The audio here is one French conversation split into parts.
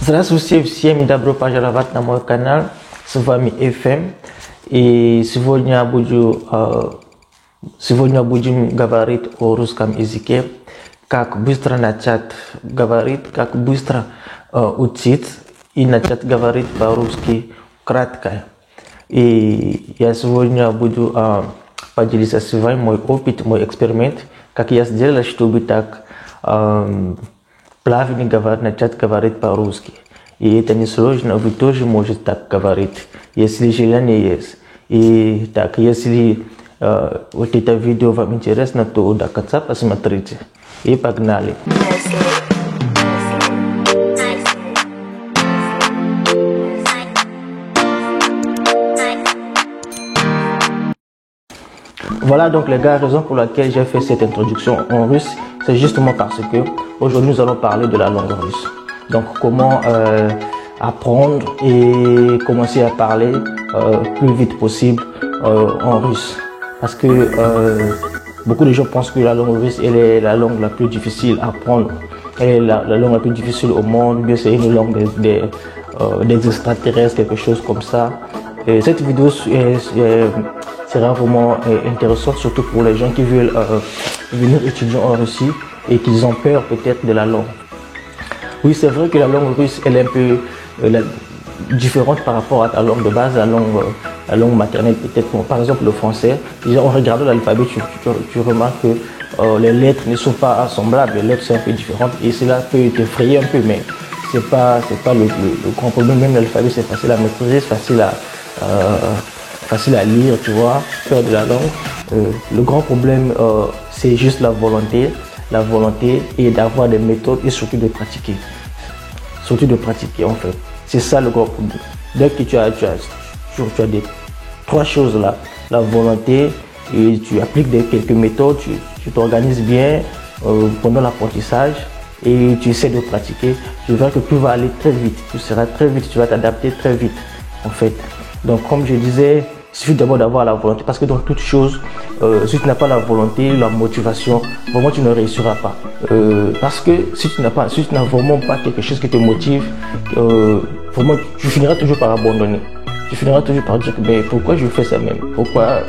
Здравствуйте всем и добро пожаловать на мой канал. С вами FM. И сегодня будем говорить о русском языке. Как быстро начать говорить, как быстро учить и начать говорить по-русски кратко. И я сегодня буду поделиться с вами мой опыт, мой эксперимент, как я сделал, чтобы так плавно начать говорить по-русски. И это не сложно, вы тоже можете так говорить, если желание есть. И так, если вот это видео вам интересно, то до конца посмотрите. И погнали! Voilà donc les gars, raison pour laquelle j'ai fait cette introduction en russe, c'est justement parce que aujourd'hui nous allons parler de la langue russe. Donc comment apprendre et commencer à parler plus vite possible en russe. Parce que beaucoup de gens pensent que la langue russe elle est la langue la plus difficile à apprendre. Elle est la langue la plus difficile au monde, bien c'est une langue des extraterrestres, quelque chose comme ça. Et cette vidéo sera vraiment intéressante, surtout pour les gens qui veulent venir étudier en Russie et qui ont peur peut-être de la langue. Oui, c'est vrai que la langue russe elle est un peu différente par rapport à la langue de base, la langue maternelle peut-être. Par exemple le français, déjà en regardant l'alphabet, tu remarques que les lettres ne sont pas semblables, les lettres sont un peu différentes et cela peut t'effrayer un peu, mais c'est pas le grand problème. Même l'alphabet c'est facile à maîtriser, facile à lire, tu vois, peur de la langue. Le grand problème c'est juste la volonté et d'avoir des méthodes et surtout de pratiquer. Surtout de pratiquer en fait. C'est ça le grand problème. Dès que tu as trois choses là, la volonté, et tu appliques quelques méthodes, tu t'organises bien pendant l'apprentissage et tu essaies de pratiquer, tu verras que tout va aller très vite. Tu seras très vite, tu vas t'adapter très vite en fait. Donc comme je disais, il suffit d'abord d'avoir la volonté, parce que dans toute chose, si tu n'as pas la volonté, la motivation, vraiment tu ne réussiras pas. Parce que si tu n'as vraiment pas quelque chose qui te motive, vraiment tu finiras toujours par abandonner. Tu finiras toujours par dire que ben, pourquoi je fais ça même, pourquoi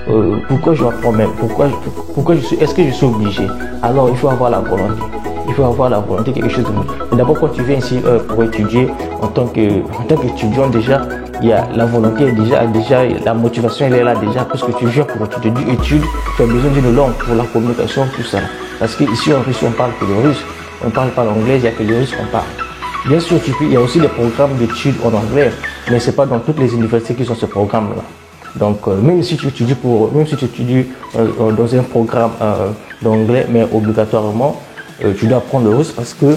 je apprends même, est-ce que je suis obligé? Alors il faut avoir la volonté. Il faut avoir la volonté, quelque chose de nouveau. D'abord, quand tu viens ici pour étudier, en tant qu'étudiant déjà, il y a la volonté, déjà la motivation elle est là déjà, parce que tu viens pour étudier, tu as besoin d'une langue pour la communication, tout ça. Parce qu'ici en Russie, on parle que le russe, on ne parle pas l'anglais, il n'y a que le russe qu'on parle. Bien sûr, il y a aussi des programmes d'études en anglais, mais ce n'est pas dans toutes les universités qui ont ce programme-là. Donc, même si tu étudies dans un programme d'anglais, mais obligatoirement, tu dois apprendre le russe parce que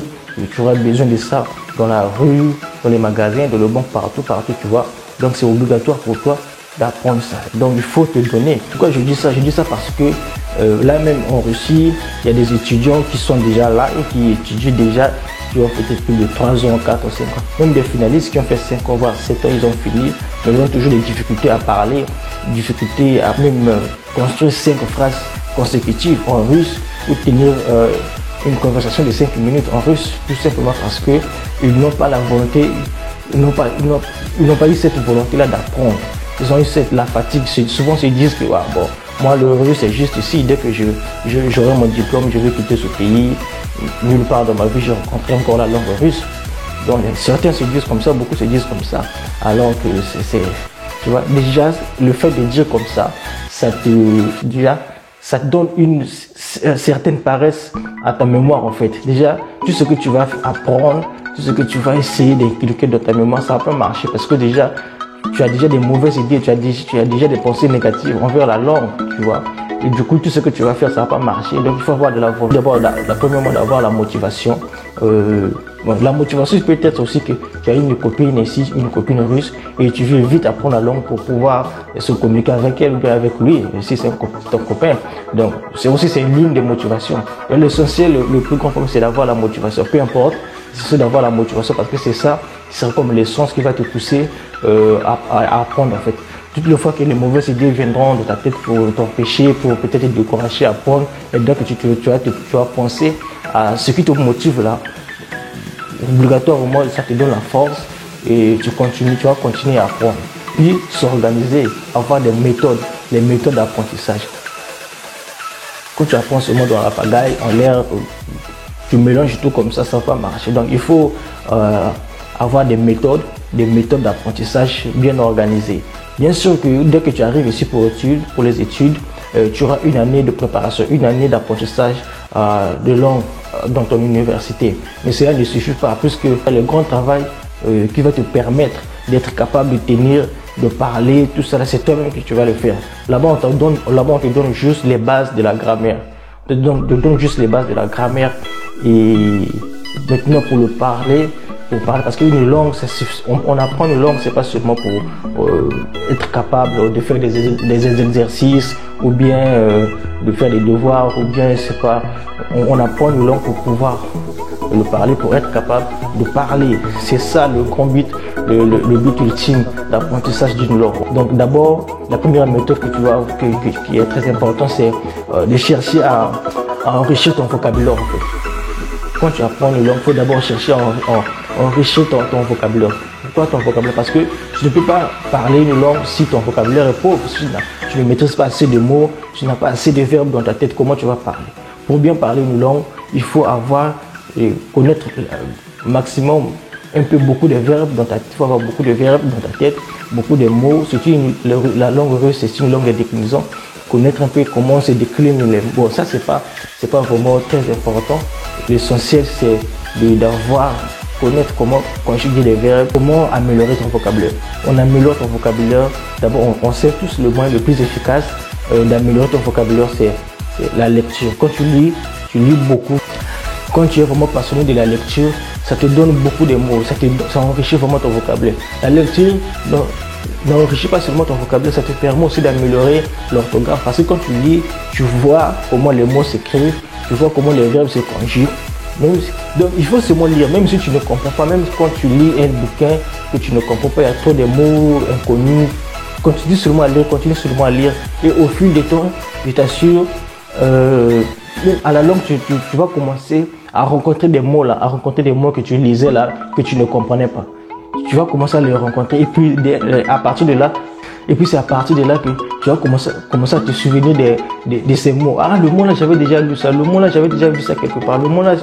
tu auras besoin de ça dans la rue, dans les magasins, dans le banque, partout, tu vois. Donc c'est obligatoire pour toi d'apprendre ça. Donc il faut te donner. Pourquoi je dis ça? Je dis ça parce que là même en Russie, il y a des étudiants qui sont déjà là et qui étudient déjà, qui ont peut-être plus de 3 ans, 4 ans, 5 ans. Même des finalistes qui ont fait 5 ans, voire 7 ans, ils ont fini, mais ils ont toujours des difficultés à parler, difficultés à même construire 5 phrases consécutives en russe ou tenir une conversation de 5 minutes en russe, tout simplement parce que ils n'ont pas la volonté, ils n'ont pas eu cette volonté-là d'apprendre. Ils ont eu la fatigue. Souvent, ils disent que bon, moi le russe c'est juste ici. Dès que j'aurai mon diplôme, je vais quitter ce pays. Nulle part dans ma vie, je rencontrerai encore la langue russe. Donc certains se disent comme ça, beaucoup se disent comme ça. Alors que tu vois, déjà le fait de dire comme ça, ça te donne une certaine paresse à ta mémoire en fait. Déjà, tout ce que tu vas apprendre, tout ce que tu vas essayer d'inculquer dans ta mémoire, ça va pas marcher parce que déjà, tu as déjà des mauvaises idées, tu as déjà des pensées négatives envers la langue, tu vois. Et du coup, tout ce que tu vas faire, ça va pas marcher. Donc, il faut avoir de la volonté. D'abord, premièrement, d'avoir la motivation. La motivation peut être aussi que tu as une copine ici, une copine russe, et tu veux vite apprendre la langue pour pouvoir se communiquer avec elle ou bien avec lui, si c'est ton copain. Donc, c'est une des motivations. Et l'essentiel, le plus grand problème, c'est d'avoir la motivation. Peu importe, c'est d'avoir la motivation parce que c'est ça, c'est comme l'essence qui va te pousser à apprendre en fait. Toutes les fois que les mauvaises idées viendront de ta tête pour t'empêcher, pour peut-être te décourager à apprendre, et donc tu vas penser à ce qui te motive là. Obligatoirement, ça te donne la force et tu vas continuer à apprendre. Puis s'organiser, avoir des méthodes, les méthodes d'apprentissage. Quand tu apprends seulement dans la pagaille, en l'air, tu mélanges tout comme ça ne va pas marcher. Donc il faut avoir des méthodes d'apprentissage bien organisées. Bien sûr que dès que tu arrives ici pour les études, tu auras une année de préparation, une année d'apprentissage de langue dans ton université. Mais cela ne suffit pas, puisque le grand travail qui va te permettre d'être capable de tenir, de parler, tout ça, c'est toi-même que tu vas le faire. Là-bas, on te donne juste les bases de la grammaire. On te donne juste les bases de la grammaire. Et maintenant, pour parler, parce qu'une langue, on apprend une langue, c'est pas seulement pour être capable de faire des exercices ou bien de faire des devoirs ou bien c'est pas. On apprend une langue pour pouvoir le parler, pour être capable de parler. C'est ça le grand but, le but ultime d'apprentissage d'une langue. Donc d'abord, la première méthode qui est très importante, c'est de chercher à enrichir ton vocabulaire en fait. Quand tu apprends une langue, il faut d'abord chercher à enrichir ton vocabulaire. Pourquoi ton vocabulaire? Parce que tu ne peux pas parler une langue si ton vocabulaire est pauvre. Si tu ne maîtrises pas assez de mots, tu n'as pas assez de verbes dans ta tête, comment tu vas parler? Pour bien parler une langue, il faut connaître maximum beaucoup de verbes dans ta tête. Il faut avoir beaucoup de verbes dans ta tête, beaucoup de mots. Surtout la langue russe, c'est une langue de déclinaison. Connaître un peu comment se décline les mots. Bon, ça c'est pas vraiment très important. L'essentiel c'est connaître comment conjuguer les verbes, comment améliorer ton vocabulaire. On améliore ton vocabulaire. D'abord, on sait tous le moyen le plus efficace d'améliorer ton vocabulaire, c'est la lecture. Quand tu lis beaucoup. Quand tu es vraiment passionné de la lecture, ça te donne beaucoup de mots, ça enrichit vraiment ton vocabulaire. La lecture n'enrichit pas seulement ton vocabulaire, ça te permet aussi d'améliorer l'orthographe. Parce que quand tu lis, tu vois comment les mots s'écrivent, tu vois comment les verbes se conjuguent. Donc il faut seulement lire, même si tu ne comprends pas, même quand tu lis un bouquin que tu ne comprends pas, il y a trop de mots inconnus. Continue seulement à lire, et au fil du temps, je t'assure, à la longue, tu vas commencer à rencontrer des mots que tu lisais là, que tu ne comprenais pas. Tu vas commencer à les rencontrer et puis à partir de là, c'est à partir de là que tu vas commencer à te souvenir de ces mots. Ah, le mot là, j'avais déjà lu ça, le mot là, j'avais déjà vu ça quelque part, le mot là,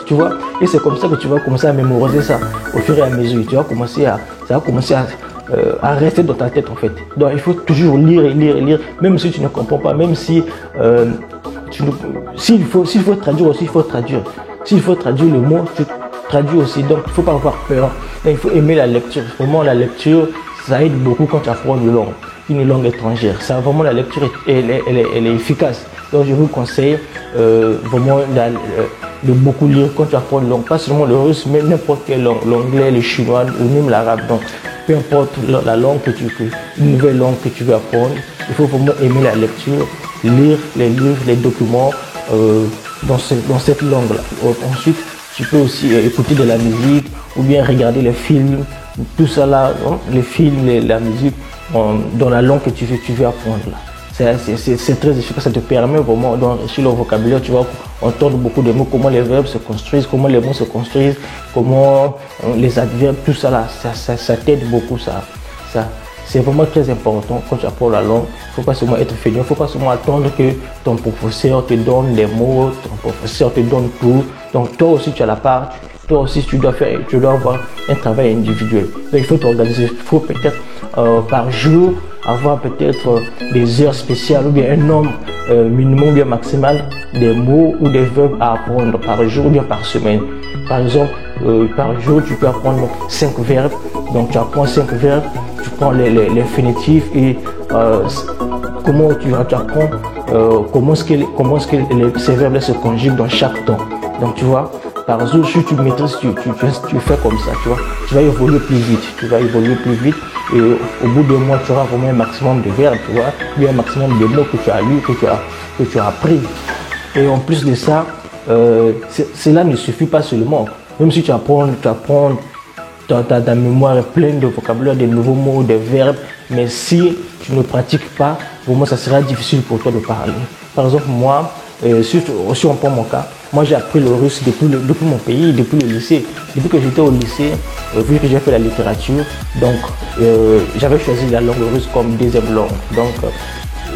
tu vois. Et c'est comme ça que tu vas commencer à mémoriser ça au fur et à mesure. Ça va commencer à rester dans ta tête en fait. Donc il faut toujours lire et lire et lire, même si tu ne comprends pas, même si s'il faut traduire aussi, il faut traduire. S'il faut traduire le mot, tu traduis aussi. Donc il ne faut pas avoir peur. Donc, il faut aimer la lecture. Vraiment la lecture, ça aide beaucoup quand tu apprends une langue étrangère. Ça, vraiment la lecture, elle est efficace. Donc je vous conseille vraiment de beaucoup lire quand tu apprends une langue. Pas seulement le russe, mais n'importe quelle langue. L'anglais, le chinois ou même l'arabe. Donc peu importe la langue une nouvelle langue que tu veux apprendre, il faut vraiment aimer la lecture, lire les livres, les documents dans cette langue-là. Ensuite, tu peux aussi écouter de la musique ou bien regarder les films, tout ça là, les films, la musique dans la langue que tu veux apprendre là. C'est très efficace, ça te permet vraiment d'enrichir le vocabulaire. Tu vas entendre beaucoup de mots, comment les verbes se construisent, comment les mots se construisent, comment les adverbes, tout ça là, ça t'aide beaucoup ça. C'est vraiment très important quand tu apprends la langue. Il ne faut pas seulement être feignant, il ne faut pas seulement attendre que ton professeur te donne les mots, ton professeur te donne tout. Donc toi aussi tu as la part, toi aussi tu dois avoir un travail individuel. Donc il faut t'organiser, il faut peut-être par jour avoir peut-être des heures spéciales ou bien un nombre minimum ou bien maximal des mots ou des verbes à apprendre par jour ou bien par semaine. Par exemple, par jour tu peux apprendre 5 verbes. Donc tu apprends 5 verbes, tu prends les infinitifs et comment tu apprends comment est-ce que ces verbes se conjuguent dans chaque temps. Donc tu vois, par jour, si tu maîtrises, tu fais comme ça, tu vois, tu vas évoluer plus vite, et au bout d'un mois, tu auras vraiment un maximum de verbes, tu vois, puis un maximum de mots que tu as lus, que tu as appris. Et en plus de ça, cela ne suffit pas seulement. Même si tu apprends ta mémoire est pleine de vocabulaire, de nouveaux mots, de verbes, mais si tu ne pratiques pas, vraiment ça sera difficile pour toi de parler. Par exemple, moi, Si on prend mon cas, moi j'ai appris le russe depuis mon pays, depuis le lycée. Depuis que j'étais au lycée, vu que j'ai fait la littérature, donc j'avais choisi la langue russe comme deuxième langue. Donc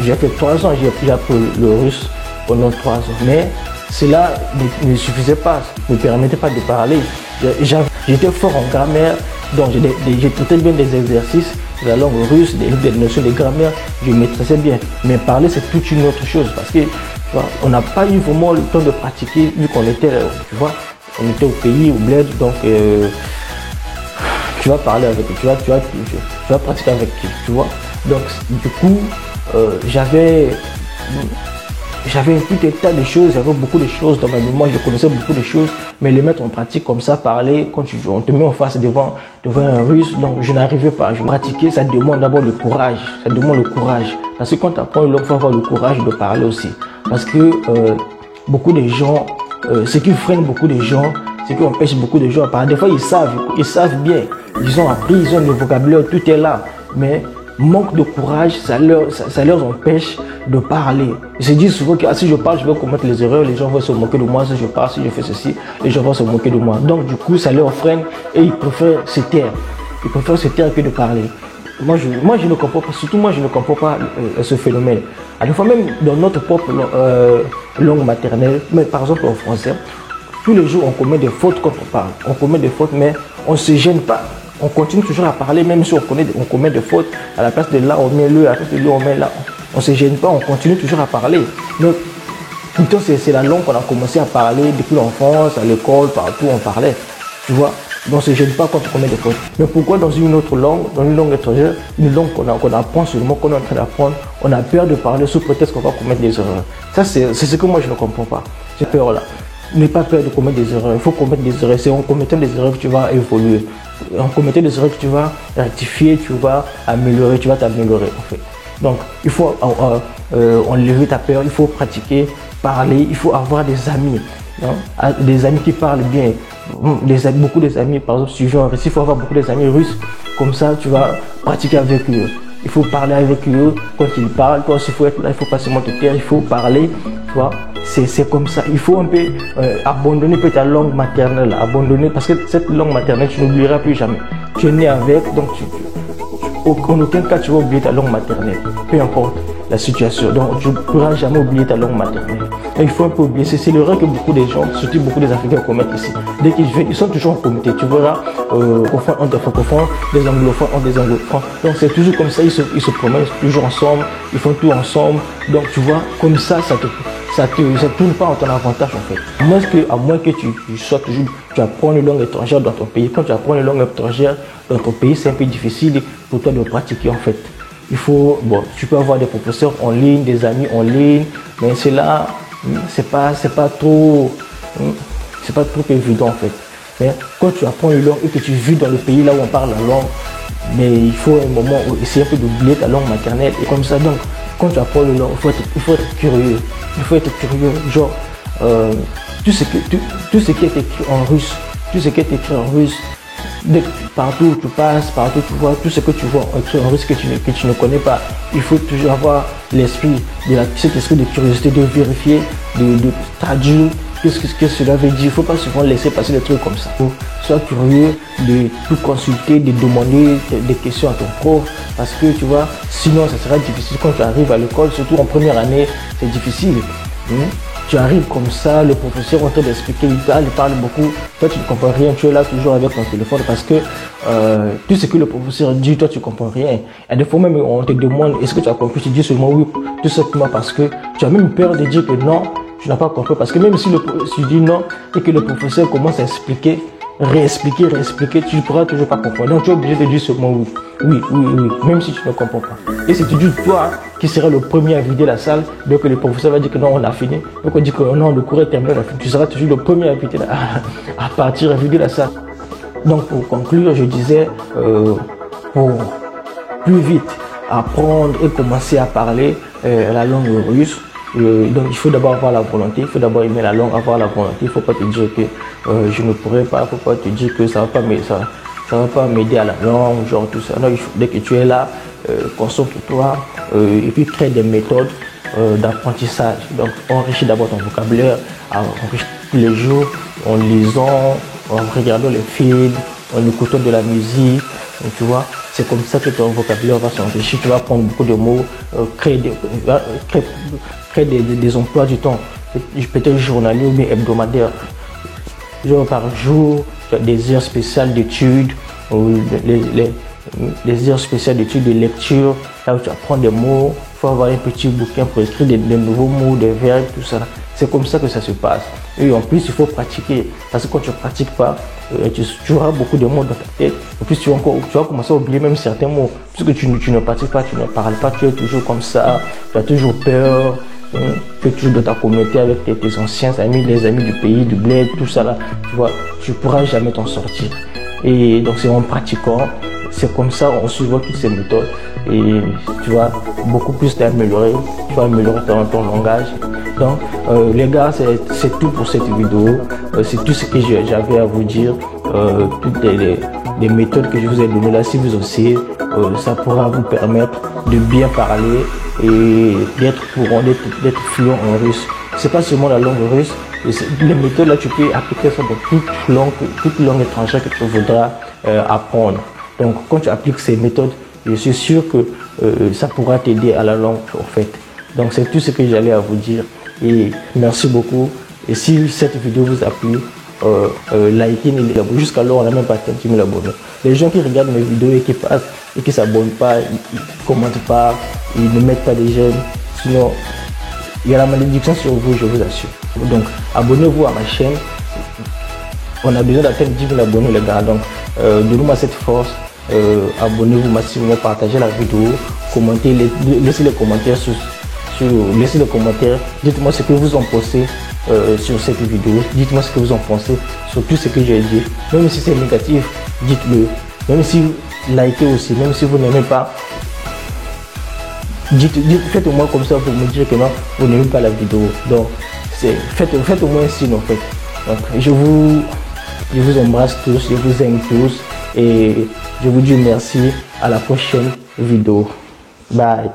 j'ai fait 3 ans, j'ai appris le russe pendant 3 ans. Mais cela ne suffisait pas, ne me permettait pas de parler. J'étais fort en grammaire, donc j'ai traité bien des exercices de la langue russe, des notions de grammaire, je maîtrisais bien. Mais parler, c'est toute une autre chose parce que tu vois, on n'a pas eu vraiment le temps de pratiquer vu qu'on était, tu vois, on était au pays, au bled, donc tu vas parler avec eux, tu vas pratiquer avec qui, tu vois. Donc du coup, j'avais tout un tas de choses, j'avais beaucoup de choses dans ma mémoire, je connaissais beaucoup de choses, mais les mettre en pratique comme ça, parler, quand on te met en face devant un russe, donc je n'arrivais pas. Je pratiquais, ça demande d'abord le courage, parce que quand tu apprends une langue, il faut avoir le courage de parler aussi, parce que beaucoup de gens, ce qui freine beaucoup de gens, ce qui empêche beaucoup de gens à parler, des fois ils savent bien, ils ont appris, ils ont le vocabulaire, tout est là, mais manque de courage, ça leur empêche de parler. Ils se disent souvent que si je parle, je vais commettre les erreurs, les gens vont se moquer de moi. Si je parle, si je fais ceci, les gens vont se moquer de moi. Donc du coup, ça leur freine et ils préfèrent se taire. Ils préfèrent se taire que de parler. Moi, je ne comprends pas, surtout moi, je ne comprends pas ce phénomène. À la fois, même dans notre propre langue maternelle, mais par exemple en français, tous les jours, on commet des fautes quand on parle. On commet des fautes, mais on ne se gêne pas. On continue toujours à parler, même si on commet des fautes. À la place de là, on met le, à la place de là, on met là. On ne se gêne pas, on continue toujours à parler. Donc, pourtant, c'est la langue qu'on a commencé à parler depuis l'enfance, à l'école, partout, on parlait. Tu vois, donc on ne se gêne pas quand on commet des fautes. Mais pourquoi dans une autre langue, dans une langue étrangère, une langue qu'on apprend seulement, qu'on est en train d'apprendre, on a peur de parler sous prétexte qu'on va commettre des erreurs. Ça, c'est ce que moi, je ne comprends pas. J'ai peur là. N'aie pas peur de commettre des erreurs. Il faut commettre des erreurs. C'est en commettant des erreurs que tu vas évoluer. En commettant des erreurs que tu vas rectifier, tu vas améliorer, tu vas t'améliorer en fait. Donc, il faut enlever ta peur, il faut pratiquer, parler, il faut avoir des amis. Hein? Des amis qui parlent bien. Beaucoup d'amis, par exemple, si tu veux en Russie, il faut avoir beaucoup d'amis russes. Comme ça, tu vas pratiquer avec eux. Il faut parler avec eux quand ils parlent. Toi aussi, il faut être là, il faut pas seulement te taire, il faut parler. Tu vois, c'est comme ça. Il faut un peu abandonner peut-être ta langue maternelle, abandonner parce que cette langue maternelle, tu n'oublieras plus jamais. Tu es né avec, donc en aucun cas tu vas oublier ta langue maternelle, peu importe la situation. Donc tu ne pourras jamais oublier ta langue maternelle. Et il faut un peu oublier. C'est l'erreur que beaucoup de gens, surtout beaucoup des Africains commettent ici. Dès qu'ils viennent, ils sont toujours en comité. Tu verras, francophones ont des francophones, des anglophones ont des anglophones. Donc c'est toujours comme ça, ils se promènent toujours ensemble, ils font tout ensemble. Donc tu vois, comme ça tourne pas en ton avantage en fait. À moins que tu sois toujours, tu apprends une langue étrangère dans ton pays. Quand tu apprends une langue étrangère dans ton pays, c'est un peu difficile pour toi de pratiquer en fait. Il faut, bon, tu peux avoir des professeurs en ligne, des amis en ligne, mais c'est là, c'est pas trop évident en fait. Mais quand tu apprends une langue et que tu vis dans le pays là où on parle la langue, mais il faut un moment où essayer un peu d'oublier ta langue maternelle et comme ça. Donc, quand tu apprends une langue, il faut être curieux. Il faut être curieux. Genre, tout ce qui est écrit en russe, partout où tu passes, partout où tu vois, tout ce que tu vois en russe que tu ne connais pas, il faut toujours avoir cet esprit de curiosité, de vérifier, de traduire qu'est-ce que cela veut dire. Il ne faut pas souvent laisser passer des trucs comme ça. Sois curieux de tout consulter, de demander des questions à ton prof, parce que tu vois, sinon ça sera difficile quand tu arrives à l'école, surtout en première année, c'est difficile. Tu arrives comme ça, le professeur est en train d'expliquer, il parle beaucoup, toi tu ne comprends rien, tu es là toujours avec ton téléphone parce que tout ce que le professeur dit, toi tu ne comprends rien. Et des fois même on te demande, est-ce que tu as compris? Tu dis seulement oui, tout simplement parce que tu as même peur de dire que non, tu n'as pas compris. Parce que même si tu dis non et que le professeur commence à expliquer, réexpliquer, tu ne pourras toujours pas comprendre. Donc tu es obligé de dire seulement oui. Oui, même si tu ne comprends pas. Et si tu dis toi qui seras le premier à vider la salle, donc le professeur va dire que non, on a fini. Donc on dit que non, le cours est terminé, tu seras toujours le premier à partir à vider la salle. Donc pour conclure, je disais, pour plus vite apprendre et commencer à parler la langue russe, donc il faut d'abord avoir la volonté, il faut d'abord aimer la langue, avoir la volonté. Il ne faut pas te dire que je ne pourrais pas, il ne faut pas te dire que ça va pas m'aider à la langue, genre tout ça. Non, dès que tu es là, concentre-toi et puis crée des méthodes d'apprentissage. Donc enrichis d'abord ton vocabulaire, enrichis tous les jours en lisant, en regardant les films, en écoutant de la musique. Donc, tu vois, c'est comme ça que ton vocabulaire va s'enrichir. Tu vas apprendre beaucoup de mots, créer des emplois du temps, peut-être journalier ou bien hebdomadaire. Genre par jour, tu as des heures spéciales d'études, les heures spéciales d'études de lecture, là où tu apprends des mots. Il faut avoir un petit bouquin pour écrire des nouveaux mots, des verbes, tout ça. C'est comme ça que ça se passe. Et en plus, il faut pratiquer. Parce que quand tu ne pratiques pas, tu auras beaucoup de mots dans ta tête. En plus, tu vas commencer à oublier même certains mots. Puisque tu ne pratiques pas, tu ne parles pas, tu es toujours comme ça. Tu as toujours peur. Tu es toujours dans ta communauté avec tes anciens amis, les amis du pays, du bled, tout ça là. Tu vois, tu ne pourras jamais t'en sortir. Et donc, c'est en pratiquant. C'est comme ça, on suivra toutes ces méthodes et tu vas beaucoup plus t'améliorer, tu vas améliorer ton langage. Donc les gars, c'est tout pour cette vidéo, c'est tout ce que j'avais à vous dire, toutes les méthodes que je vous ai données là, si vous aussi, ça pourra vous permettre de bien parler et d'être courant, d'être fluent en russe. C'est pas seulement la langue russe, les méthodes là, tu peux appliquer ça dans toute langue étrangère que tu voudras apprendre. Donc, quand tu appliques ces méthodes, je suis sûr que ça pourra t'aider à la langue, en fait. Donc, c'est tout ce que j'allais à vous dire. Et merci beaucoup. Et si cette vidéo vous a plu, likez, jusqu'alors, on n'a même pas atteint 10 000 abonnés. Les gens qui regardent mes vidéos et qui passent et qui ne s'abonnent pas, ils ne commentent pas, ils ne mettent pas des j'aime. Sinon, il y a la malédiction sur vous, je vous assure. Donc, abonnez-vous à ma chaîne. On a besoin d'atteindre 10 000 abonnés, les gars. Donc, donnez-moi cette force. Abonnez-vous massivement, partagez la vidéo, commentez, laissez les commentaires laissez les commentaires, dites-moi ce que vous en pensez sur cette vidéo, dites-moi ce que vous en pensez sur tout ce que j'ai dit, même si c'est négatif, dites-le, même si vous likez aussi, même si vous n'aimez pas, faites au moins comme ça pour me dire que non, vous n'aimez pas la vidéo. Donc faites au moins un signe en fait. Donc je vous embrasse tous, je vous aime tous et je vous dis merci, à la prochaine vidéo. Bye.